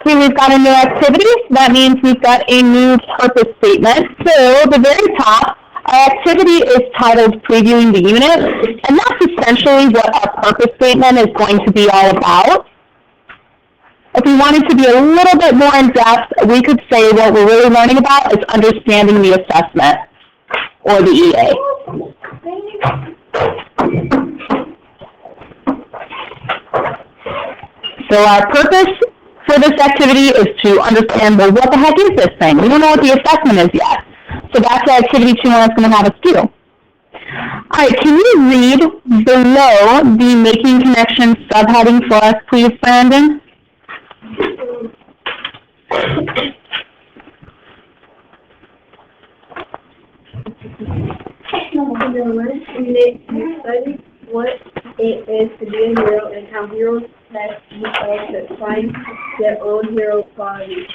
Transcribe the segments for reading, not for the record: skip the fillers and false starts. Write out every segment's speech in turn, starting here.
Okay, we've got a new activity. That means we've got a new purpose statement. So the very top, our activity is titled Previewing the Unit, and that's essentially what our purpose statement is going to be all about. If we wanted to be a little bit more in depth, we could say what we're really learning about is understanding the assessment, or the EA. So our purpose for this activity is to understand, well, what the heck is this thing? We don't know what the assessment is yet. So that's the activity 2-1 is going to have us do. All right, can you read below the Making Connections subheading for us, please, Brandon? Study what it is to be a hero and how heroes test themselves to find their own hero qualities.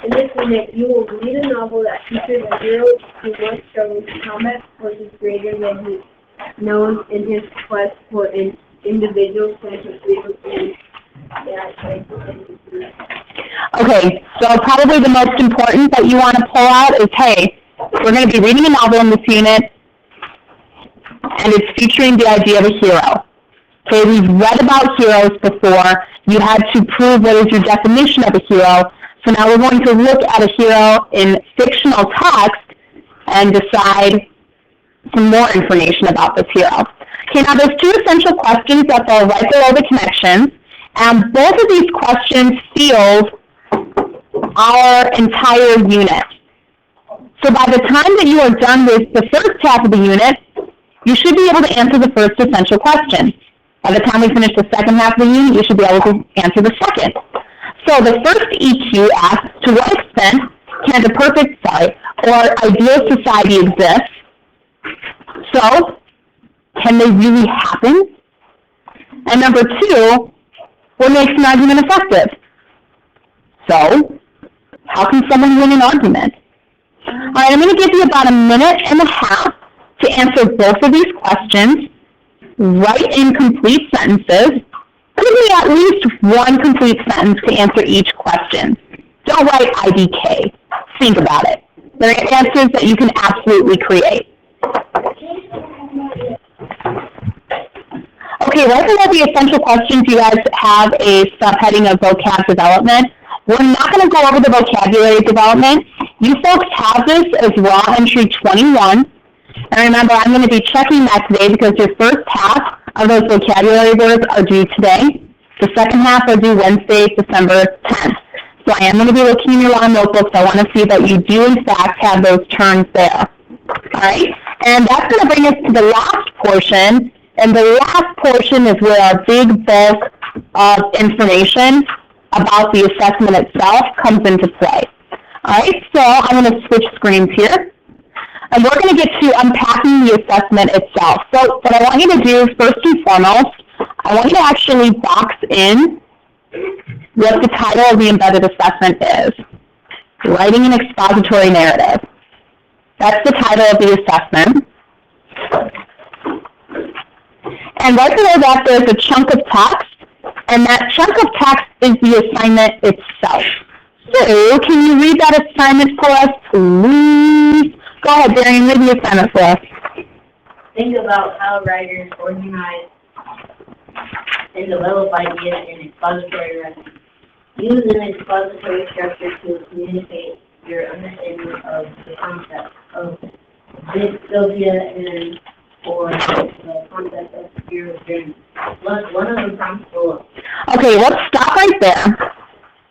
In this unit, you will read a novel that features a hero who once struggled to combat forces greater than he known in his quest for an individual sense of freedom and Okay, so probably the most important that you want to pull out is, hey, we're going to be reading a novel in this unit, and it's featuring the idea of a hero. Okay, we've read about heroes before. You had to prove what is your definition of a hero. So now we're going to look at a hero in fictional text and decide some more information about this hero. Okay, now there's 2 essential questions that are right below the connections, and both of these questions field our entire unit. So by the time that you are done with the first half of the unit, you should be able to answer the first essential question. By the time we finish the second half of the unit, you should be able to answer the second. So the first EQ asks, to what extent can the perfect, or ideal society exist? So, can they really happen? And number 2, what makes an argument effective? So, how can someone win an argument? All right, I'm going to give you about 1.5 minutes to answer both of these questions. Write in complete sentences. Give me at least 1 complete sentence to answer each question. Don't write IDK. Think about it. They're answers that you can absolutely create. Okay, right below the essential questions, you guys have a subheading of vocab development. We're not going to go over the vocabulary development. You folks have this as raw entry 21. And remember, I'm going to be checking that today because your first half of those vocabulary words are due today. The second half are due Wednesday, December 10th. So I am going to be looking in your law notebooks. I want to see that you do, in fact, have those terms there. All right? And that's going to bring us to the last portion. And the last portion is where our big bulk of information about the assessment itself comes into play. All right? So I'm going to switch screens here. And we're going to get to unpacking the assessment itself. So what I want you to do, first and foremost, I want you to actually box in what the title of the embedded assessment is. Writing an expository narrative. That's the title of the assessment. And right below that, there's a chunk of text, and that chunk of text is the assignment itself. So can you read that assignment for us, please? Go ahead, Darian, read the assignment for us. Think about how writers organize and develop ideas in expository writing. Use an expository structure to communicate your understanding of the concept of dystopia and or the concept of your journey. Look, one of the prompts below. Okay, let's stop right there.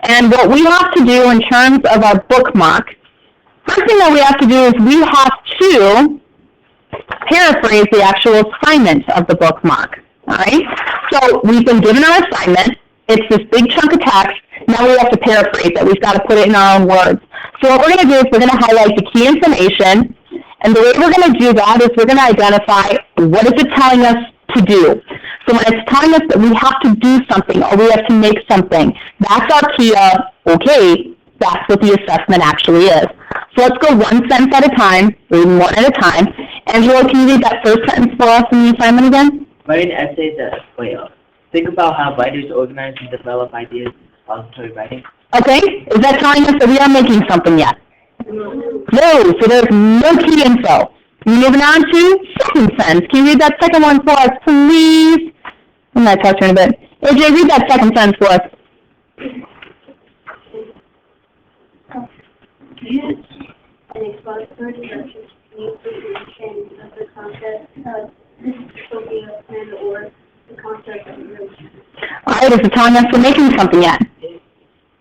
And what we have to do in terms of our bookmark, first thing that we have to do is we have to paraphrase the actual assignment of the bookmark. All right? So we've been given our assignment. It's this big chunk of text. Now we have to paraphrase it. We've got to put it in our own words. So what we're going to do is we're going to highlight the key information. And the way we're going to do that is we're going to identify what is it telling us to do. So when it's telling us that we have to do something or we have to make something, that's our key of, okay, that's what the assessment actually is. So let's go one sentence at a time, reading one at a time. Angelo, can you read that first sentence for us in the assignment again? Write an essay that, think about how writers organize and develop ideas in expository writing. Okay, is that telling us that we are making something yet? No, so there's no key info. Moving on to second sentence. Can you read that second one for us, please? I'm going to touch her in a bit. AJ, read that second sentence for us. Use an expository description to meet the understanding of the concept of dystopia and or the concept of religion. All right, is it telling us we're making something yet?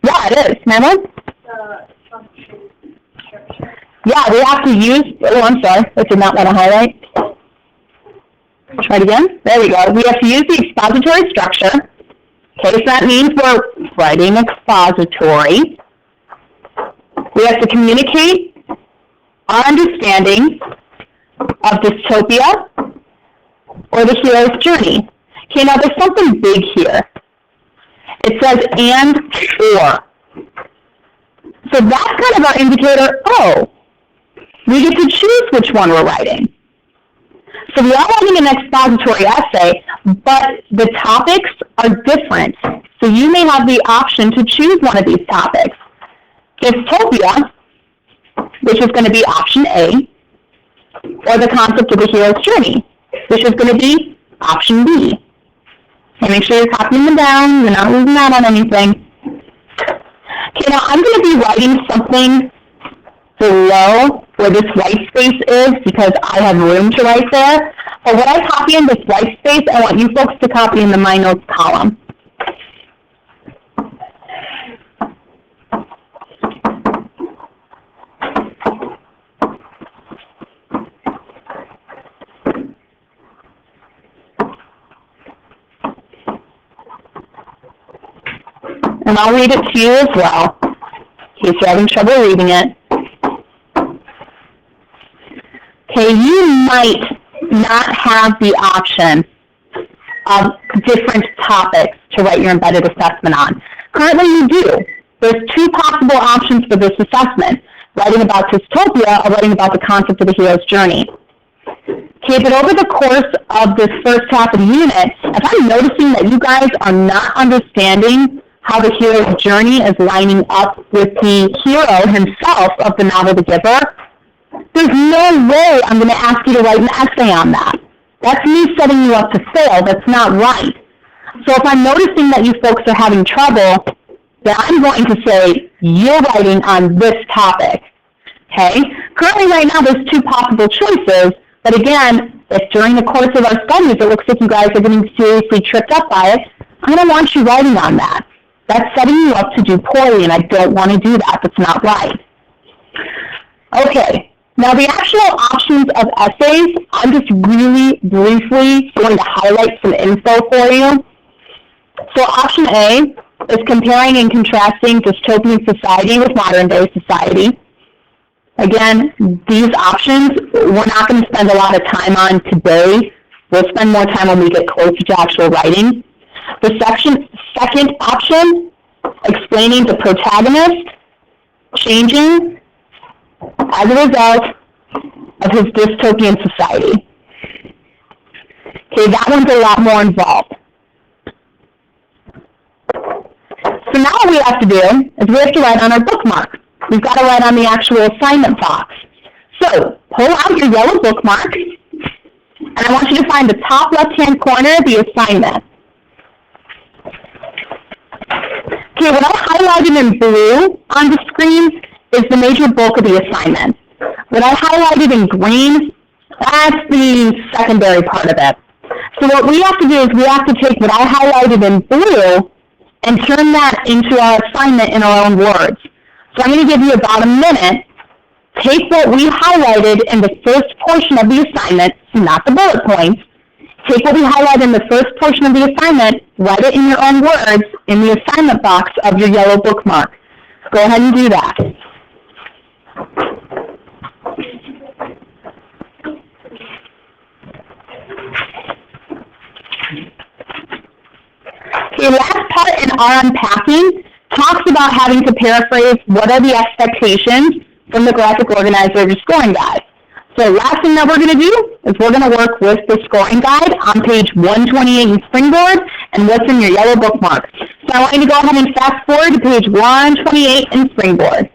Yeah, it is. Madeline? Function structure. Yeah, we have to use, oh, I'm sorry, I did not want to highlight. Try it again. There we go. We have to use the expository structure. Okay, so that means we're writing expository. We have to communicate our understanding of dystopia or the hero's journey. Okay, now there's something big here. It says and or. So that's kind of our indicator, oh, we get to choose which one we're writing. So we are writing an expository essay, but the topics are different. So you may have the option to choose one of these topics. Dystopia, which is going to be option A, or the concept of the hero's journey, which is going to be option B. And make sure you're copying them down, you're not losing out on anything. Okay, now I'm going to be writing something below where this white space is because I have room to write there. But what I copy in this white space, I want you folks to copy in the My Notes column. And I'll read it to you as well, in case you're having trouble reading it. Okay, you might not have the option of different topics to write your embedded assessment on. Currently you do. There's two possible options for this assessment, writing about dystopia or writing about the concept of the hero's journey. Okay, but over the course of this first half of the unit, if I'm noticing that you guys are not understanding how the hero's journey is lining up with the hero himself of the novel The Giver, there's no way I'm going to ask you to write an essay on that. That's me setting you up to fail. That's not right. So if I'm noticing that you folks are having trouble, then I'm going to say, you're writing on this topic. Okay? Currently right now there's two possible choices, but again, if during the course of our studies it looks like you guys are getting seriously tripped up by it, I don't want you writing on that. That's setting you up to do poorly, and I don't want to do that. That's not right. Okay, now the actual options of essays, I'm just really briefly going to highlight some info for you. So option A is comparing and contrasting dystopian society with modern-day society. Again, these options we're not going to spend a lot of time on today. We'll spend more time when we get closer to actual writing. The second option, explaining the protagonist changing as a result of his dystopian society. Okay, that one's a lot more involved. So now what we have to do is we have to write on our bookmark. We've got to write on the actual assignment box. So pull out your yellow bookmark, and I want you to find the top left-hand corner of the assignment. Okay, what I highlighted in blue on the screen is the major bulk of the assignment. What I highlighted in green, that's the secondary part of it. So what we have to do is we have to take what I highlighted in blue and turn that into our assignment in our own words. So I'm going to give you about a minute. Take what we highlighted in the first portion of the assignment, not the bullet points. Take what we highlighted in the first portion of the assignment, write it in your own words in the assignment box of your yellow bookmark. Go ahead and do that. Okay, last part in our unpacking talks about having to paraphrase what are the expectations from the graphic organizer of your scoring guide. So last thing that we're going to do is we're going to work with the scoring guide on page 128 in Springboard and what's in your yellow bookmark. So I want you to go ahead and fast forward to page 128 in Springboard.